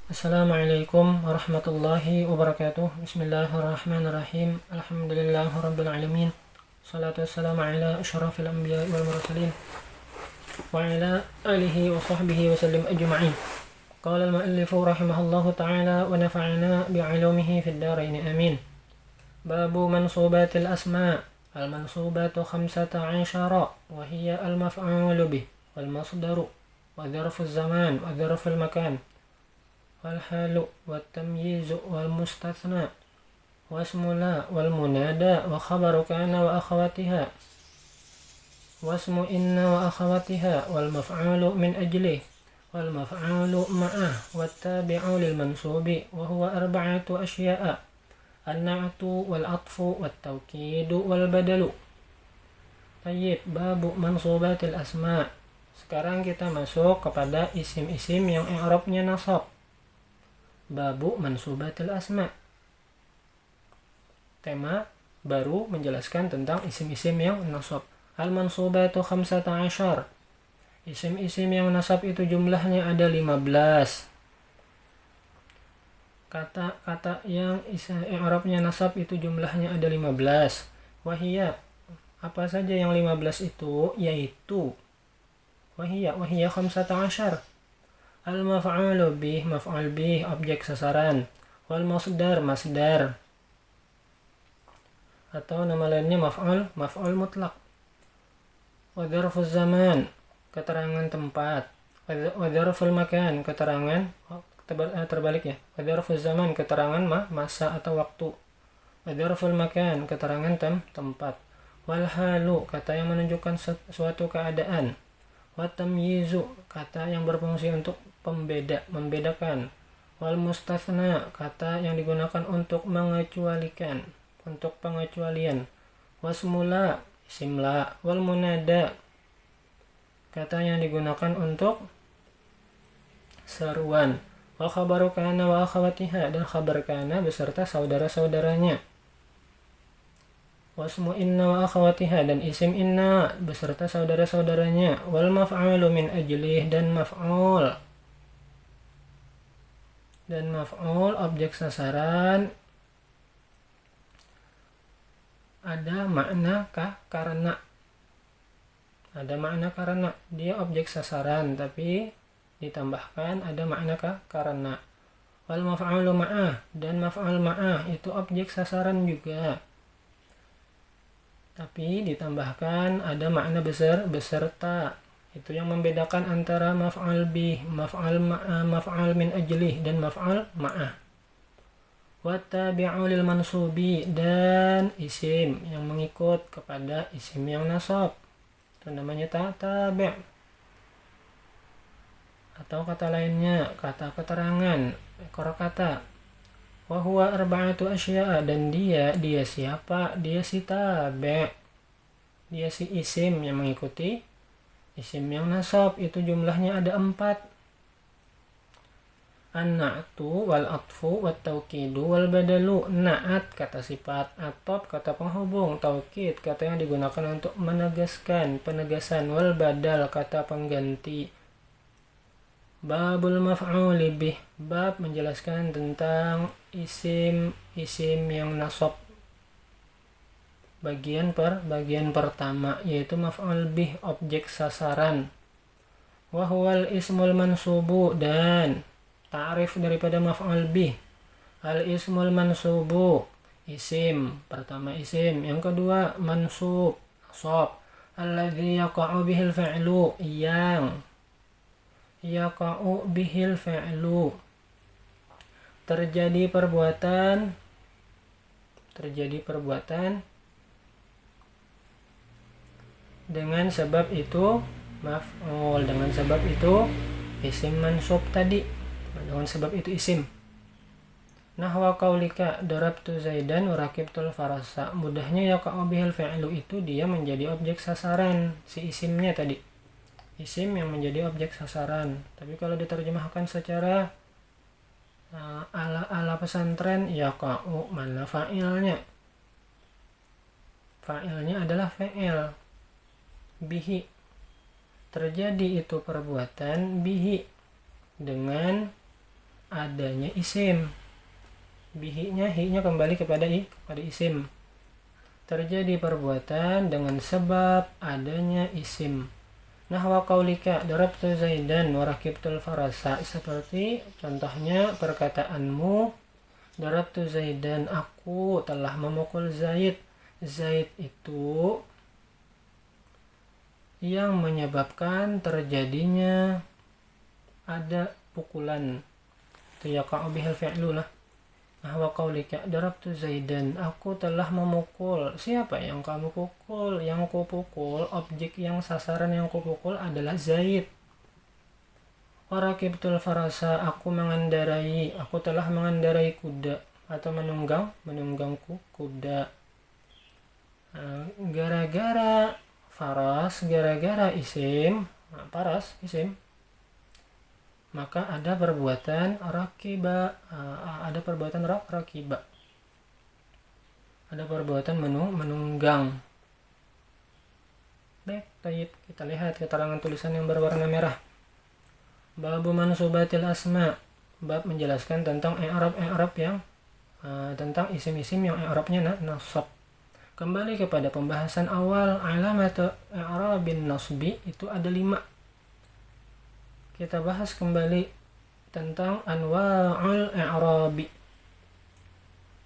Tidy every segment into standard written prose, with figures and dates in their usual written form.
Assalamualaikum warahmatullahi wabarakatuh. Bismillahirrahmanirrahim. Alhamdulillahirabbil alamin. Shalatu wassalamu ala asyrafil anbiya'i wal mursalin wa ala alihi wa sahbihi wa sallim ajma'in. Qala al-mu'allifu rahimahullahu ta'ala wa nafa'ana bi'ulumihi fid dharain amin. Babu mansubatil asma'. Al-mansubatu 15 wa hiya al-maf'ulu bih wal masdaru wa dzarfuz zaman wa dzarful makan والحال والتمييز والمستثنى واسم لا والمنادى وخبر كان وأخواتها واسم إن وأخواتها والمفعول من أجله والمفعول معه والتابع للمنصوب وهو 4 أشياء النعت والعطف والتوكيد والبدل. Tayyib, babu mansubatil asma. Sekarang kita masuk kepada isim-isim yang i'rabnya nasab. Babu mansubatil asma. Tema baru menjelaskan tentang isim-isim yang nasab. Al mansubatu 15. Isim-isim yang nasab itu jumlahnya ada 15. Kata-kata yang i'rabnya nasab itu jumlahnya ada 15. Wahia, apa saja yang 15 itu? Yaitu wahia 15. Al-maf'ulu bih, maf'ul bih, objek sasaran. Wal masdar, masdar. Atau nama lainnya maf'ul mutlak. Wa dzarfuz zaman, keterangan tempat. Wa dzarful makan, keterangan terbalik ya. Wa dzarfuz zaman, keterangan masa atau waktu. Wa dzarful makan, keterangan tempat. Wal halu, kata yang menunjukkan suatu keadaan. Wa tamyizu, kata yang berfungsi untuk membedakan. Wal mustatsna, kata yang digunakan untuk mengecualikan, untuk pengecualian. Wasmula, isim la. Wal munada, kata yang digunakan untuk seruan. Wa khabaru kana wa akhawatiha, dan khabar kana beserta saudara-saudaranya. Wasmu inna wa akhawatiha, dan isim inna beserta saudara-saudaranya. Wal maf'ulu min ajlih, dan maf'ul objek sasaran ada makna karena. Ada makna karena dia objek sasaran tapi ditambahkan ada makna karena. Wal maf'ulu ma'ah, dan maf'ul ma'ah itu objek sasaran juga tapi ditambahkan ada makna beserta. Itu yang membedakan antara maf'al bih, maf'al min ajlih, dan maf'al ma'ah. Wattabi'u lil mansubi, dan isim yang mengikut kepada isim yang nasab. Itu namanya tabi'. Atau kata lainnya, kata keterangan, ekor kata. Wa huwa 4 asya'a, dan dia siapa? Dia si tabi'. Dia si isim yang mengikuti isim yang nasab, itu jumlahnya ada 4. An-na'tu wal atfu wat taukidu wal badalu. Na'at kata sifat, atop kata penghubung, taukid kata yang digunakan untuk menegaskan, penegasan, wal badal kata pengganti. Babul maf'uli bih, bab menjelaskan tentang isim-isim yang nasab. Bagian pertama yaitu maf'ul bih, objek sasaran. Wa huwal ismul mansubu, dan ta'rif daripada maf'ul bih. Al ismul mansubu, isim, pertama isim, yang kedua mansub, nasab. Alladzi yaqa'u bihil fi'lu, yang yaqa'u bihil fi'lu, terjadi perbuatan dengan sebab itu maf'ul, dengan sebab itu isim mansub tadi, dengan sebab itu isim. Nahwa qaulika darabtu zaidan wa rakibtul farasa, mudahnya yaqa'u bihil fi'lu itu dia menjadi objek sasaran si isimnya tadi, isim yang menjadi objek sasaran. Tapi kalau diterjemahkan secara ala pesantren, yaqa'u mana fa'ilnya adalah fi'il bihi, terjadi itu perbuatan bihi dengan adanya isim. Hinya kembali kepada isim. Terjadi perbuatan dengan sebab adanya isim. Nahwa qaulika darabtu Zaidan wa rakibtul farasa, seperti contohnya perkataanmu darabtu Zaidan, aku telah memukul Zaid. Zaid itu yang menyebabkan terjadinya ada pukulan. Itu yaqa'u bihal fi'lu lah. Nahwa qaulika darabtu Zaidan, aku telah memukul. Siapa yang kamu pukul? Yang kupukul, objek yang sasaran yang kupukul adalah Zaid. Warakibtul farasa, aku telah mengendarai kuda atau menunggangku kuda. Gara-gara faras, gara-gara isim, paras isim, maka ada perbuatan rakiba, ada perbuatan menunggang. Baik, kita lihat keterangan tulisan yang berwarna merah. Babu mansubatil asma, bab menjelaskan tentang i'rab yang tentang isim-isim yang i'rabnya nasab. Kembali kepada pembahasan awal, alamat i'rabin nasbi itu ada 5. Kita bahas kembali tentang anwa'ul i'rabi.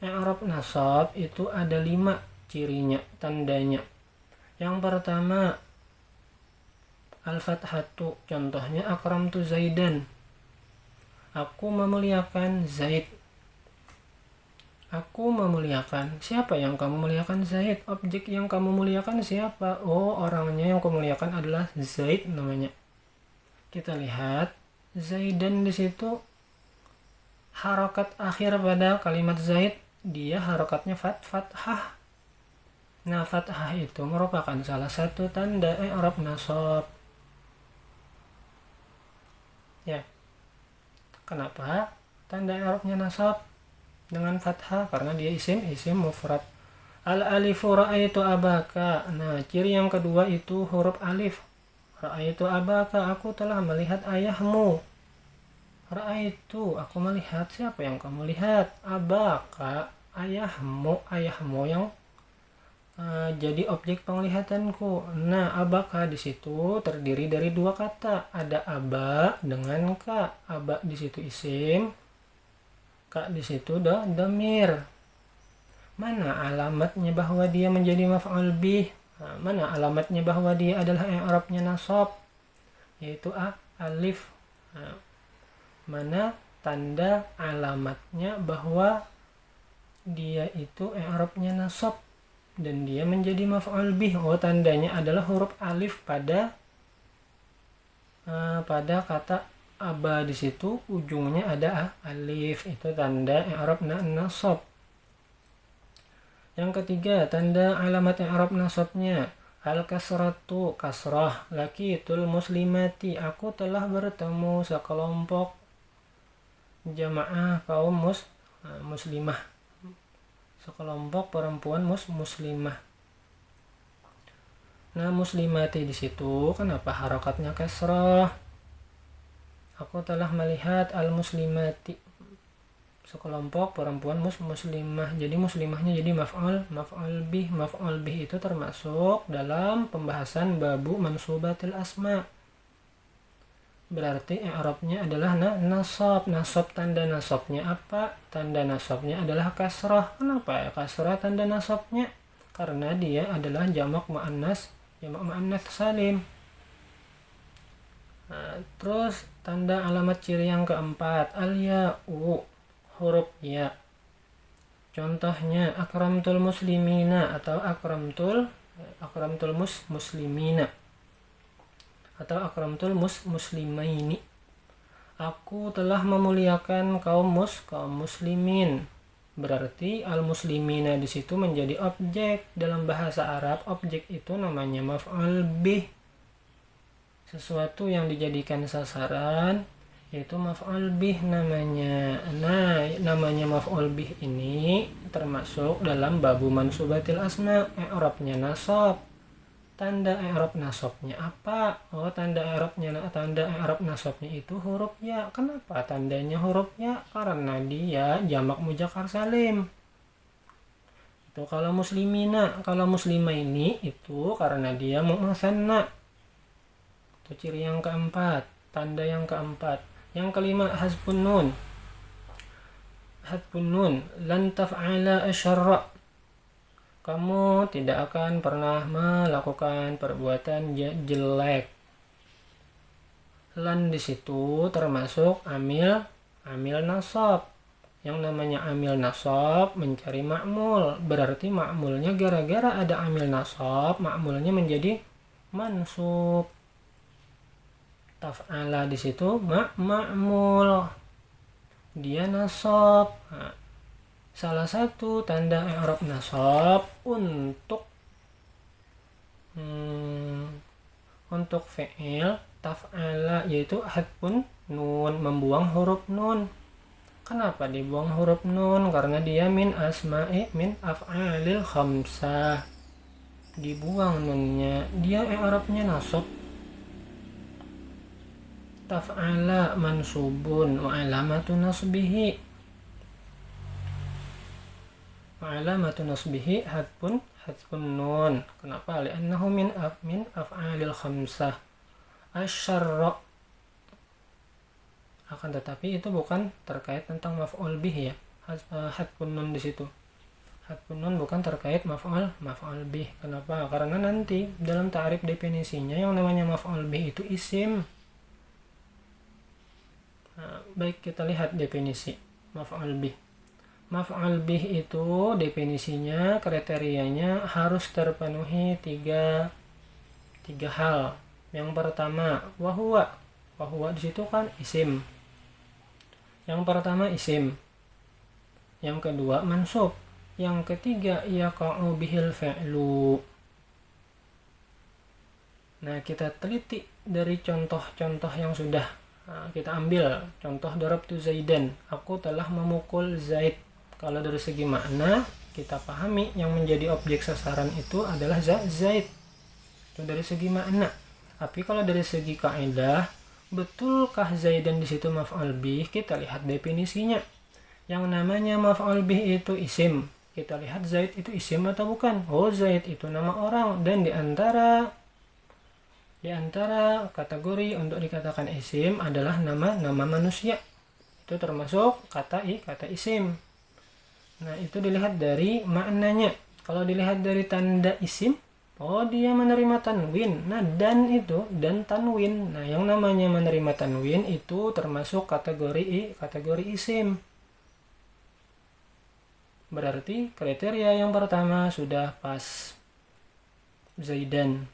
I'rab nasab itu ada 5 cirinya, tandanya. Yang pertama, al-fathatu, contohnya akramtu Zaidan, aku memuliakan Zaid. Aku memuliakan. Siapa yang kamu muliakan? Zaid. Objek yang kamu muliakan siapa? Oh, orangnya yang kamu muliakan adalah Zaid namanya. Kita lihat Zaidan di situ, harakat akhir pada kalimat Zaid, dia harakatnya fathah. Nah, fathah itu merupakan salah satu tanda i'rab nasab. Ya. Kenapa tanda i'rabnya nasab dengan fathah? Karena dia isim mufrad. Al-alifu ra'aitu abaka. Nah, ciri yang kedua itu huruf alif. Ra'aitu abaka, aku telah melihat ayahmu. Ra'aitu, aku melihat. Siapa yang kamu lihat? Abaka, ayahmu yang jadi objek penglihatanku. Nah, abaka di situ terdiri dari 2 kata. Ada aba dengan ka. Aba di situ isim, ka di situ dhamir. Mana alamatnya bahwa dia menjadi maf'ul bih? Mana alamatnya bahwa dia adalah i'rabnya nasab? Yaitu alif. Mana tanda alamatnya bahwa dia itu i'rabnya nasab dan dia menjadi maf'ul bih? Oh, tandanya adalah huruf alif pada kata aba di situ, ujungnya ada alif. Itu tanda i'rab nasab. Yang ketiga, tanda alamat i'rab nasabnya al-kasratu, kasrah. Laqitul muslimati, aku telah bertemu sekelompok jamaah kaum muslimah, sekelompok perempuan muslimah. Nah, muslimati di situ kenapa harakatnya kasrah? Aku telah melihat al-muslimati, sekelompok perempuan muslimah. Jadi muslimahnya jadi maf'ul bih. Maf'ul bih itu termasuk dalam pembahasan babu mansubatil asma. Berarti i'rabnya adalah nasab. Nasab, tanda nasabnya apa? Tanda nasabnya adalah kasrah. Kenapa ya kasrah tanda nasabnya? Karena dia adalah jamak muannas salim. Nah, terus tanda alamat ciri yang keempat, al-ya'u, huruf ya. Contohnya akramtul muslimina atau akramtul muslimina atau akramtul muslimaini. Aku telah memuliakan kaum muslimin. Berarti al-muslimina di situ menjadi objek. Dalam bahasa Arab, objek itu namanya maf'ul bih. Sesuatu yang dijadikan sasaran yaitu maf'ul bih namanya. Nah, namanya maf'ul bih ini termasuk dalam babu mansubatil asma, i'rabnya nasab. Tanda i'rab nasabnya apa? Oh, tanda i'rab nasabnya itu huruf ya. Kenapa tandanya huruf ya? Karena dia jamak mudzakkar salim. Itu kalau muslimina, kalau muslimah ini itu karena dia mu'tsanna. Itu ciri yang keempat, tanda yang keempat. Yang kelima, hazfun nun. Hazfun nun, lan taf'ala asyarra. Kamu tidak akan pernah melakukan perbuatan jelek. Lan di situ termasuk amil nasab. Yang namanya amil nasab mencari ma'mul. Berarti ma'mulnya gara-gara ada amil nasab, ma'mulnya menjadi mansub. Taf'ala di situ ma'mul. Dia nasab. Nah, salah satu tanda i'rab nasab untuk fi'il taf'ala yaitu hadfun nun, membuang huruf nun. Kenapa dibuang huruf nun? Karena dia min af'alil khamsah. Dibuang nunnya, dia i'rabnya nasab. Taf'ala mansubun wa alamatu nasbihi hadfun nun. Kenapa? Li'annahu min af'alil khamsah. Asyarra, akan tetapi itu bukan terkait tentang maf'ul bih ya. Hadfun nun di situ. Hadfun nun bukan terkait maf'ul bih. Kenapa? Karena nanti dalam ta'rif definisinya yang namanya maf'ul bih itu isim. Nah, baik kita lihat definisi maf'ul bih. Maf'ul bih itu definisinya, kriterianya harus terpenuhi tiga hal. Yang pertama, wahuwa di situ kan isim. Yang pertama isim. Yang kedua mansub. Yang ketiga yaqa'u bihil fi'lu. Nah, kita teliti dari contoh-contoh yang sudah kita ambil. Contoh darabtu Zaidan, aku telah memukul Zaid. Kalau dari segi makna kita pahami yang menjadi objek sasaran itu adalah Zaid. Itu dari segi makna. Tapi kalau dari segi kaidah, betulkah Zaidan di situ maf'ul bih? Kita lihat definisinya. Yang namanya maf'ul bih itu isim. Kita lihat Zaid itu isim atau bukan? Oh, Zaid itu nama orang, dan di antara kategori untuk dikatakan isim adalah nama manusia. Itu termasuk kata isim. Nah, itu dilihat dari maknanya. Kalau dilihat dari tanda isim, oh dia menerima tanwin. Nah, dan tanwin. Nah, yang namanya menerima tanwin itu termasuk kategori isim. Berarti kriteria yang pertama sudah pas, Zaidan.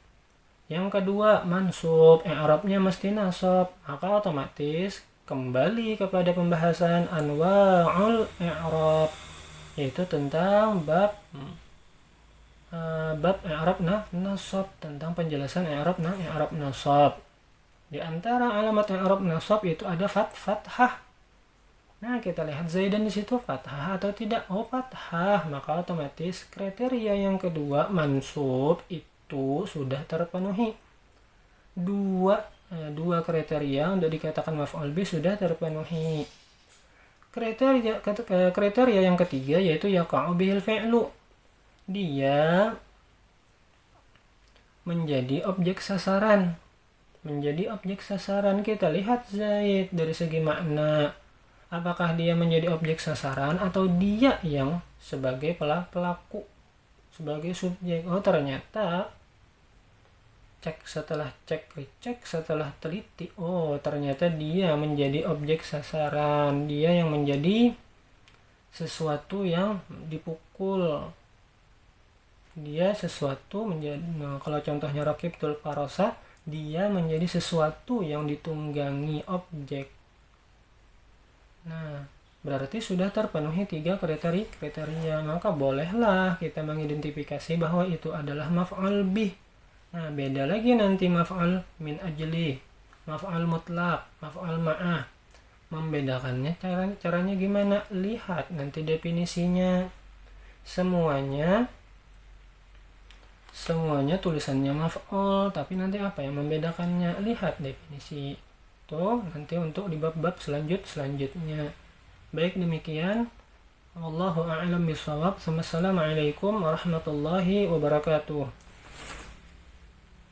Yang kedua mansub, i'rabnya mesti nasab. Maka otomatis kembali kepada pembahasan anwa'ul i'rab, yaitu tentang bab i'rab nasab, tentang penjelasan i'rab nasab. Di antara alamat i'rab nasab itu ada fathah. Nah, kita lihat Zaidan di situ fathah atau tidak? Oh, fathah. Maka otomatis kriteria yang kedua mansub itu sudah terpenuhi. Dua kriteria untuk dikatakan maf'ul bih sudah terpenuhi. Kriteria yang ketiga yaitu yaqa'u bihil fi'lu. Dia menjadi objek sasaran. Kita lihat Zaid dari segi makna. Apakah dia menjadi objek sasaran atau dia yang sebagai pelaku, sebagai subjek? Oh, ternyata setelah teliti, oh ternyata dia menjadi objek sasaran. Dia yang menjadi sesuatu yang dipukul. Dia sesuatu menjadi, kalau contohnya Raqibtul Farosa, dia menjadi sesuatu yang ditunggangi, objek. Nah, berarti sudah terpenuhi 3 kriteria, maka bolehlah kita mengidentifikasi bahwa itu adalah maf'ul bih. Nah, beda lagi nanti maf'ul min ajli, maf'ul mutlaq, maf'ul ma'ah. Membedakannya caranya gimana? Lihat nanti definisinya. Semuanya semuanya tulisannya maf'ul, tapi nanti apa yang membedakannya? Lihat definisi itu nanti untuk di bab-bab selanjutnya. Baik, demikian. Wallahu a'lam bishawab. Wassalamualaikum warahmatullahi wabarakatuh.